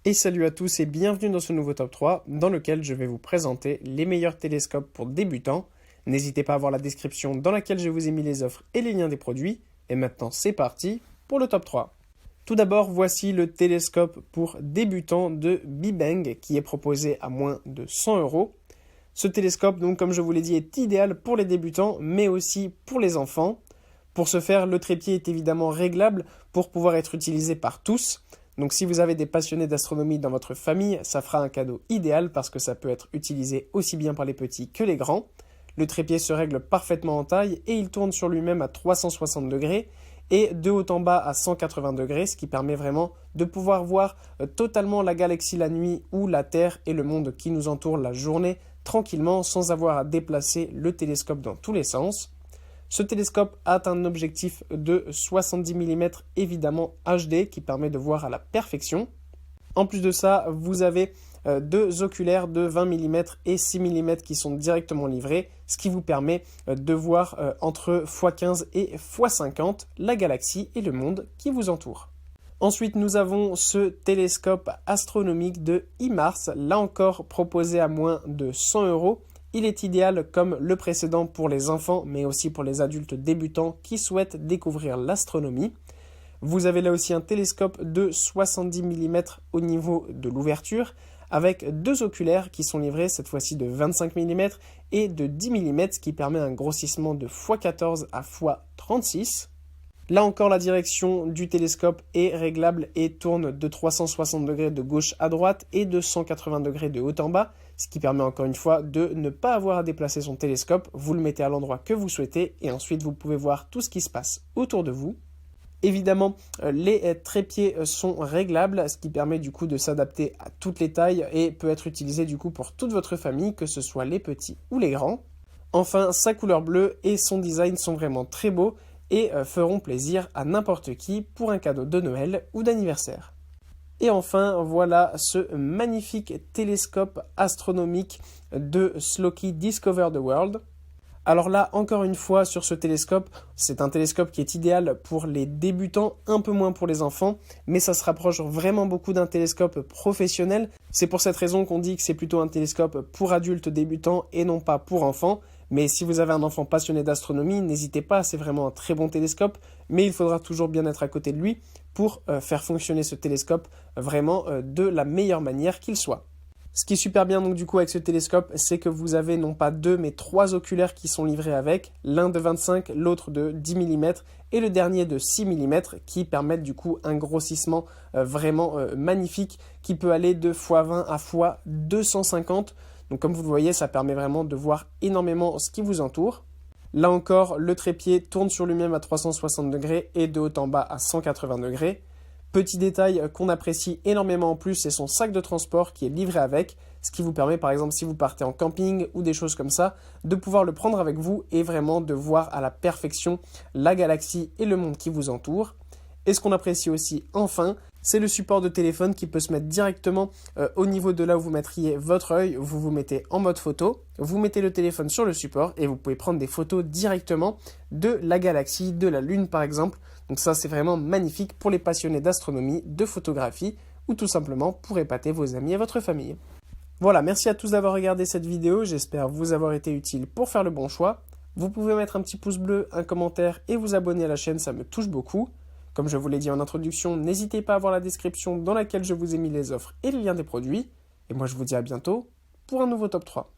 Et salut à tous et bienvenue dans ce nouveau top 3 dans lequel je vais vous présenter les meilleurs télescopes pour débutants. N'hésitez pas à voir la description dans laquelle je vous ai mis les offres et les liens des produits. Et maintenant c'est parti pour le top 3. Tout d'abord, voici le télescope pour débutants de BeBang qui est proposé à moins de 100 €. Ce télescope, donc comme je vous l'ai dit, est idéal pour les débutants mais aussi pour les enfants. Pour ce faire, le trépied est évidemment réglable pour pouvoir être utilisé par tous. Donc si vous avez des passionnés d'astronomie dans votre famille, ça fera un cadeau idéal parce que ça peut être utilisé aussi bien par les petits que les grands. Le trépied se règle parfaitement en taille et il tourne sur lui-même à 360 degrés et de haut en bas à 180 degrés, ce qui permet vraiment de pouvoir voir totalement la galaxie la nuit ou la Terre et le monde qui nous entoure la journée tranquillement sans avoir à déplacer le télescope dans tous les sens. Ce télescope a un objectif de 70 mm évidemment HD qui permet de voir à la perfection. En plus de ça, vous avez deux oculaires de 20 mm et 6 mm qui sont directement livrés, ce qui vous permet de voir entre x15 et x50 la galaxie et le monde qui vous entoure. Ensuite, nous avons ce télescope astronomique de IMARS, là encore proposé à moins de 100 €. Il est idéal comme le précédent pour les enfants, mais aussi pour les adultes débutants qui souhaitent découvrir l'astronomie. Vous avez là aussi un télescope de 70 mm au niveau de l'ouverture, avec deux oculaires qui sont livrés cette fois-ci de 25 mm et de 10 mm, ce qui permet un grossissement de x14 à x36. Là encore, la direction du télescope est réglable et tourne de 360 degrés de gauche à droite et de 180 degrés de haut en bas, ce qui permet encore une fois de ne pas avoir à déplacer son télescope. Vous le mettez à l'endroit que vous souhaitez et ensuite vous pouvez voir tout ce qui se passe autour de vous. Évidemment, les trépieds sont réglables, ce qui permet du coup de s'adapter à toutes les tailles et peut être utilisé du coup pour toute votre famille, que ce soit les petits ou les grands. Enfin, sa couleur bleue et son design sont vraiment très beaux et feront plaisir à n'importe qui pour un cadeau de Noël ou d'anniversaire. Et enfin, voilà ce magnifique télescope astronomique de Sloky Discover the World. Alors là, encore une fois, sur ce télescope, c'est un télescope qui est idéal pour les débutants, un peu moins pour les enfants, mais ça se rapproche vraiment beaucoup d'un télescope professionnel. C'est pour cette raison qu'on dit que c'est plutôt un télescope pour adultes débutants et non pas pour enfants. Mais si vous avez un enfant passionné d'astronomie, n'hésitez pas, c'est vraiment un très bon télescope, mais il faudra toujours bien être à côté de lui pour faire fonctionner ce télescope vraiment de la meilleure manière qu'il soit. Ce qui est super bien donc du coup avec ce télescope, c'est que vous avez non pas deux mais trois oculaires qui sont livrés avec, l'un de 25, l'autre de 10 mm et le dernier de 6 mm qui permettent du coup un grossissement vraiment magnifique qui peut aller de x20 à x250. Donc comme vous le voyez, ça permet vraiment de voir énormément ce qui vous entoure. Là encore, le trépied tourne sur lui-même à 360 degrés et de haut en bas à 180 degrés. Petit détail qu'on apprécie énormément en plus, c'est son sac de transport qui est livré avec, ce qui vous permet par exemple si vous partez en camping ou des choses comme ça, de pouvoir le prendre avec vous et vraiment de voir à la perfection la galaxie et le monde qui vous entoure. Et ce qu'on apprécie aussi enfin, c'est le support de téléphone qui peut se mettre directement au niveau de là où vous mettriez votre œil. Vous vous mettez en mode photo, vous mettez le téléphone sur le support et vous pouvez prendre des photos directement de la galaxie, de la Lune par exemple. Donc ça c'est vraiment magnifique pour les passionnés d'astronomie, de photographie ou tout simplement pour épater vos amis et votre famille. Voilà, merci à tous d'avoir regardé cette vidéo, j'espère vous avoir été utile pour faire le bon choix. Vous pouvez mettre un petit pouce bleu, un commentaire et vous abonner à la chaîne, ça me touche beaucoup. Comme je vous l'ai dit en introduction, n'hésitez pas à voir la description dans laquelle je vous ai mis les offres et les liens des produits. Et moi je vous dis à bientôt pour un nouveau top 3.